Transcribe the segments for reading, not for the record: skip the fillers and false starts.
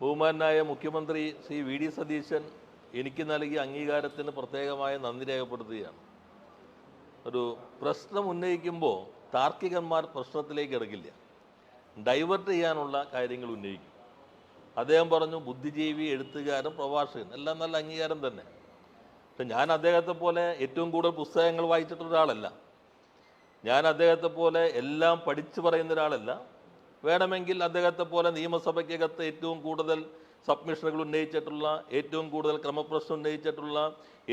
ബഹുമാനായ മുഖ്യമന്ത്രി Shri V D Satheesan എനിക്ക് നൽകിയ അംഗീകാരത്തിന് പ്രത്യേകമായ നന്ദി രേഖപ്പെടുത്തുകയാണ്. ഒരു പ്രശ്നം ഉന്നയിക്കുമ്പോൾ താർക്കികന്മാർ പ്രശ്നത്തിലേക്ക് ഇറങ്ങില്ല, ഡൈവേർട്ട് ചെയ്യാനുള്ള കാര്യങ്ങൾ ഉന്നയിക്കും. അദ്ദേഹം പറഞ്ഞു ബുദ്ധിജീവി, എഴുത്തുകാരൻ, പ്രഭാഷകൻ, എല്ലാം നല്ല അംഗീകാരം തന്നെ. പക്ഷെ ഞാൻ അദ്ദേഹത്തെ പോലെ ഏറ്റവും കൂടുതൽ പുസ്തകങ്ങൾ വായിച്ചിട്ടുള്ള ഒരാളല്ല. ഞാൻ അദ്ദേഹത്തെ പോലെ എല്ലാം പഠിച്ചു പറയുന്ന ഒരാളല്ല. വേണമെങ്കിൽ അദ്ദേഹത്തെ പോലെ നിയമസഭയ്ക്കകത്ത് ഏറ്റവും കൂടുതൽ സബ്മിഷനുകൾ ഉന്നയിച്ചിട്ടുള്ള, ഏറ്റവും കൂടുതൽ ക്രമപ്രശ്നം ഉന്നയിച്ചിട്ടുള്ള,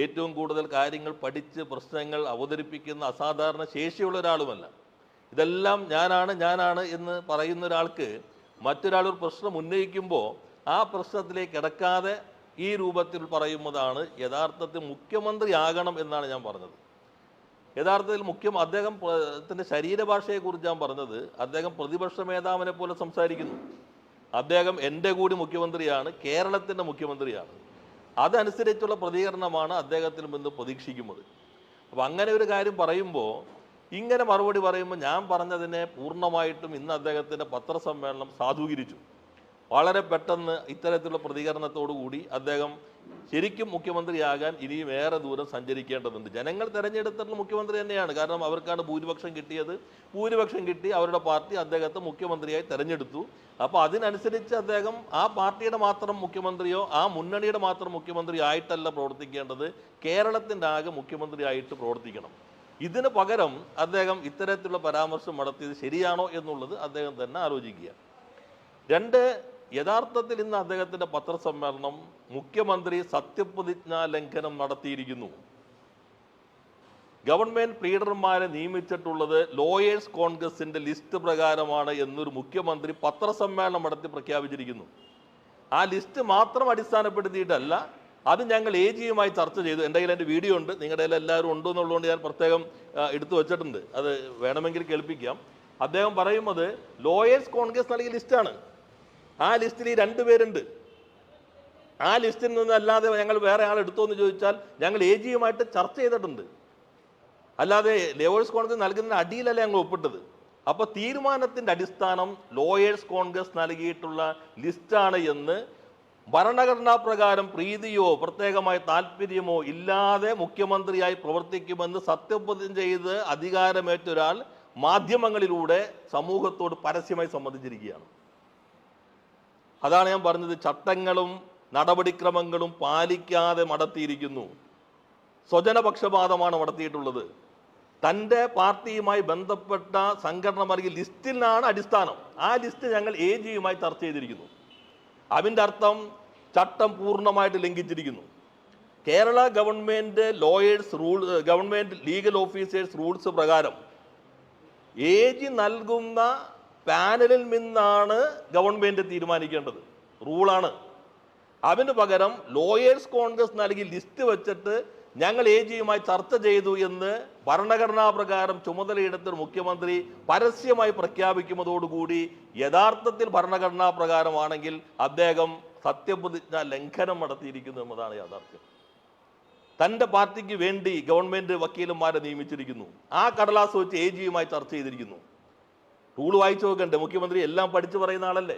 ഏറ്റവും കൂടുതൽ കാര്യങ്ങൾ പഠിച്ച് പ്രശ്നങ്ങൾ അവതരിപ്പിക്കുന്ന അസാധാരണ ശേഷിയുള്ള ഒരാളുമല്ല. ഇതെല്ലാം ഞാനാണ് എന്ന് പറയുന്ന ഒരാൾക്ക് മറ്റൊരാളൊരു പ്രശ്നം ഉന്നയിക്കുമ്പോൾ ആ പ്രശ്നത്തിലേക്ക് കിടക്കാതെ ഈ രൂപത്തിൽ പറയുന്നതാണ് യഥാർത്ഥത്തിൽ മുഖ്യമന്ത്രിയാകണം എന്നാണ് ഞാൻ പറഞ്ഞത്. യഥാർത്ഥത്തിൽ അദ്ദേഹത്തിൻ്റെ ശരീരഭാഷയെക്കുറിച്ച് ഞാൻ പറഞ്ഞത്, അദ്ദേഹം പ്രതിപക്ഷ മേധാവിനെ പോലെ സംസാരിക്കുന്നു. അദ്ദേഹം എൻ്റെ കൂടി മുഖ്യമന്ത്രിയാണ്, കേരളത്തിൻ്റെ മുഖ്യമന്ത്രിയാണ്. അതനുസരിച്ചുള്ള പ്രതികരണമാണ് അദ്ദേഹത്തിൽ നിന്ന് പ്രതീക്ഷിക്കുന്നത്. അപ്പോൾ അങ്ങനെ ഒരു കാര്യം പറയുമ്പോൾ, ഇങ്ങനെ മറുപടി പറയുമ്പോൾ ഞാൻ പറഞ്ഞതിനെ പൂർണ്ണമായിട്ടും ഇന്ന് അദ്ദേഹത്തിൻ്റെ പത്രസമ്മേളനം സാധൂകരിച്ചു. വളരെ പെട്ടെന്ന് ഇത്തരത്തിലുള്ള പ്രതികരണത്തോടു കൂടി അദ്ദേഹം ശരിക്കും മുഖ്യമന്ത്രിയാകാൻ ഇനിയും ഏറെ ദൂരം സഞ്ചരിക്കേണ്ടതുണ്ട്. ജനങ്ങൾ തിരഞ്ഞെടുത്തിട്ടുള്ള മുഖ്യമന്ത്രി തന്നെയാണ്. കാരണം അവർക്കാണ് ഭൂരിപക്ഷം കിട്ടിയത്. ഭൂരിപക്ഷം കിട്ടി അവരുടെ പാർട്ടി അദ്ദേഹത്തെ മുഖ്യമന്ത്രിയായി തിരഞ്ഞെടുത്തു. അപ്പോൾ അതിനനുസരിച്ച് അദ്ദേഹം ആ പാർട്ടിയുടെ മാത്രം മുഖ്യമന്ത്രിയോ ആ മുന്നണിയുടെ മാത്രം മുഖ്യമന്ത്രിയോ ആയിട്ടല്ല പ്രവർത്തിക്കേണ്ടത്, കേരളത്തിൻ്റെ ആകെ മുഖ്യമന്ത്രിയായിട്ട് പ്രവർത്തിക്കണം. ഇതിന് പകരം അദ്ദേഹം ഇത്തരത്തിലുള്ള പരാമർശം നടത്തിയത് ശരിയാണോ എന്നുള്ളത് അദ്ദേഹം തന്നെ ആലോചിക്കുക. രണ്ട്, യഥാർത്ഥത്തിൽ ഇന്ന് അദ്ദേഹത്തിൻ്റെ പത്രസമ്മേളനം മുഖ്യമന്ത്രി സത്യപ്രതിജ്ഞാ ലംഘനം നടത്തിയിരിക്കുന്നു. ഗവൺമെന്റ് ലീഡർമാരെ നിയമിച്ചിട്ടുള്ളത് ലോയേഴ്സ് കോൺഗ്രസിന്റെ ലിസ്റ്റ് പ്രകാരമാണ് എന്നൊരു മുഖ്യമന്ത്രി പത്രസമ്മേളനം നടത്തി പ്രഖ്യാപിച്ചിരിക്കുന്നു. ആ ലിസ്റ്റ് മാത്രം അടിസ്ഥാനപ്പെടുത്തിയിട്ടല്ല, അത് ഞങ്ങൾ AGയുമായി ചർച്ച ചെയ്തു. എൻ്റെ കയ്യിൽ എൻ്റെ വീഡിയോ ഉണ്ട്, നിങ്ങളുടെ കയ്യിൽ എല്ലാവരും ഉണ്ടോ എന്നുള്ളതുകൊണ്ട് ഞാൻ പ്രത്യേകം എടുത്തു വച്ചിട്ടുണ്ട്. അത് വേണമെങ്കിൽ കേൾപ്പിക്കാം. അദ്ദേഹം പറയുന്നത് ലോയേഴ്സ് കോൺഗ്രസ് നൽകിയ ലിസ്റ്റാണ്. ആ ലിസ്റ്റിൽ ഈ 2 പേരുണ്ട്. ആ ലിസ്റ്റിൽ നിന്നല്ലാതെ ഞങ്ങൾ വേറെ ആൾ എടുത്തോ എന്ന് ചോദിച്ചാൽ ഞങ്ങൾ AGയുമായിട്ട് ചർച്ച ചെയ്തിട്ടുണ്ട്. അല്ലാതെ ലോയേഴ്സ് കോൺഗ്രസ് നൽകുന്ന അടിയിലല്ല ഞങ്ങൾ ഒപ്പിട്ടത്. അപ്പോൾ തീരുമാനത്തിൻ്റെ അടിസ്ഥാനം ലോയേഴ്സ് കോൺഗ്രസ് നൽകിയിട്ടുള്ള ലിസ്റ്റാണ് എന്ന് ഭരണഘടനാ പ്രകാരം പ്രീതിയോ പ്രത്യേകമായ താല്പര്യമോ ഇല്ലാതെ മുഖ്യമന്ത്രിയായി പ്രവർത്തിക്കുമെന്ന് സത്യപ്രതിജ്ഞ ചെയ്ത് അധികാരമേറ്റ ഒരാൾ മാധ്യമങ്ങളിലൂടെ സമൂഹത്തോട് പരസ്യമായി സമ്മതിച്ചിരിക്കുകയാണ്. അതാണ് ഞാൻ പറഞ്ഞത്, ചട്ടങ്ങളും നടപടിക്രമങ്ങളും പാലിക്കാതെ നടത്തിയിരിക്കുന്നു. സ്വജനപക്ഷപാതമാണ് നടത്തിയിട്ടുള്ളത്. തൻ്റെ പാർട്ടിയുമായി ബന്ധപ്പെട്ട സംഘടന നൽകിയ ലിസ്റ്റിലാണ് അടിസ്ഥാനം. ആ ലിസ്റ്റ് ഞങ്ങൾ AGയുമായി ചർച്ച ചെയ്തിരിക്കുന്നു. അതിൻ്റെ അർത്ഥം ചട്ടം പൂർണ്ണമായിട്ട് ലംഘിച്ചിരിക്കുന്നു. Kerala government government legal officers rules പ്രകാരം AG നൽകുന്ന പാനലിൽ നിന്നാണ് ഗവൺമെൻറ് തീരുമാനിക്കേണ്ടത്, റൂളാണ്. അതിന് പകരം ലോയേഴ്സ് കോൺഗ്രസ് നൽകി ലിസ്റ്റ് വെച്ചിട്ട് ഞങ്ങൾ AGയുമായി ചർച്ച ചെയ്തു എന്ന് ഭരണഘടനാ പ്രകാരം ചുമതലയെടുത്ത മുഖ്യമന്ത്രി പരസ്യമായി പ്രഖ്യാപിക്കുന്നതോടുകൂടി യഥാർത്ഥത്തിൽ ഭരണഘടനാ പ്രകാരമാണെങ്കിൽ അദ്ദേഹം സത്യപ്രതിജ്ഞ ലംഘനം നടത്തിയിരിക്കുന്നു എന്നതാണ് യാഥാർത്ഥ്യം. തൻ്റെ പാർട്ടിക്ക് വേണ്ടി ഗവൺമെൻറ് വക്കീലന്മാരെ നിയമിച്ചിരിക്കുന്നു. ആ കടലാസ് വെച്ച് AGയുമായി ചർച്ച ചെയ്തിരിക്കുന്നു. റൂൾ വായിച്ചു നോക്കണ്ടേ? മുഖ്യമന്ത്രി എല്ലാം പഠിച്ചു പറയുന്ന ആളല്ലേ.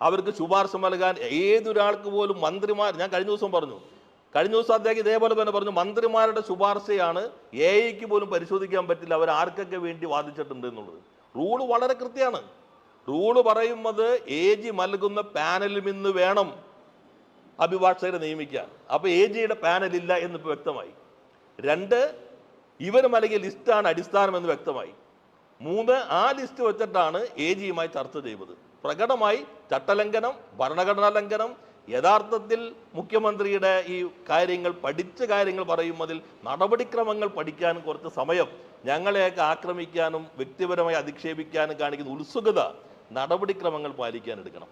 അവർക്ക് ശുപാർശ നൽകാൻ ഏതൊരാൾക്ക് പോലും മന്ത്രിമാർ, ഞാൻ കഴിഞ്ഞ ദിവസം അദ്ദേഹം ഇതേപോലെ തന്നെ പറഞ്ഞു, മന്ത്രിമാരുടെ ശുപാർശയാണ് AIക്ക് പോലും പരിശോധിക്കാൻ പറ്റില്ല, അവർ ആർക്കൊക്കെ വേണ്ടി വാദിച്ചിട്ടുണ്ട് എന്നുള്ളത്. റൂള് വളരെ കൃത്യമാണ്. റൂള് പറയുന്നത് AG നൽകുന്ന പാനലിൽ നിന്ന് വേണം അഭിഭാഷകരെ നിയമിക്കാൻ. അപ്പോൾ AGയുടെ പാനലില്ല എന്നിപ്പോൾ വ്യക്തമായി. 2, ഇവർ നൽകിയ ലിസ്റ്റാണ് അടിസ്ഥാനം എന്ന് വ്യക്തമായി. 3, ആ ലിസ്റ്റ് വെച്ചിട്ടാണ് AGയുമായി ചർച്ച ചെയ്തത്. പ്രകടമായി ചട്ടലംഘനം, ഭരണഘടനാ ലംഘനം. യഥാർത്ഥത്തിൽ മുഖ്യമന്ത്രിയുടെ ഈ പഠിച്ച കാര്യങ്ങൾ പറയുന്നതിൽ നടപടിക്രമങ്ങൾ പഠിക്കാനും കുറച്ച് സമയം, ഞങ്ങളെയൊക്കെ ആക്രമിക്കാനും വ്യക്തിപരമായി അധിക്ഷേപിക്കാനും കാണിക്കുന്ന ഉത്സുകത നടപടിക്രമങ്ങൾ പാലിക്കാൻ എടുക്കണം.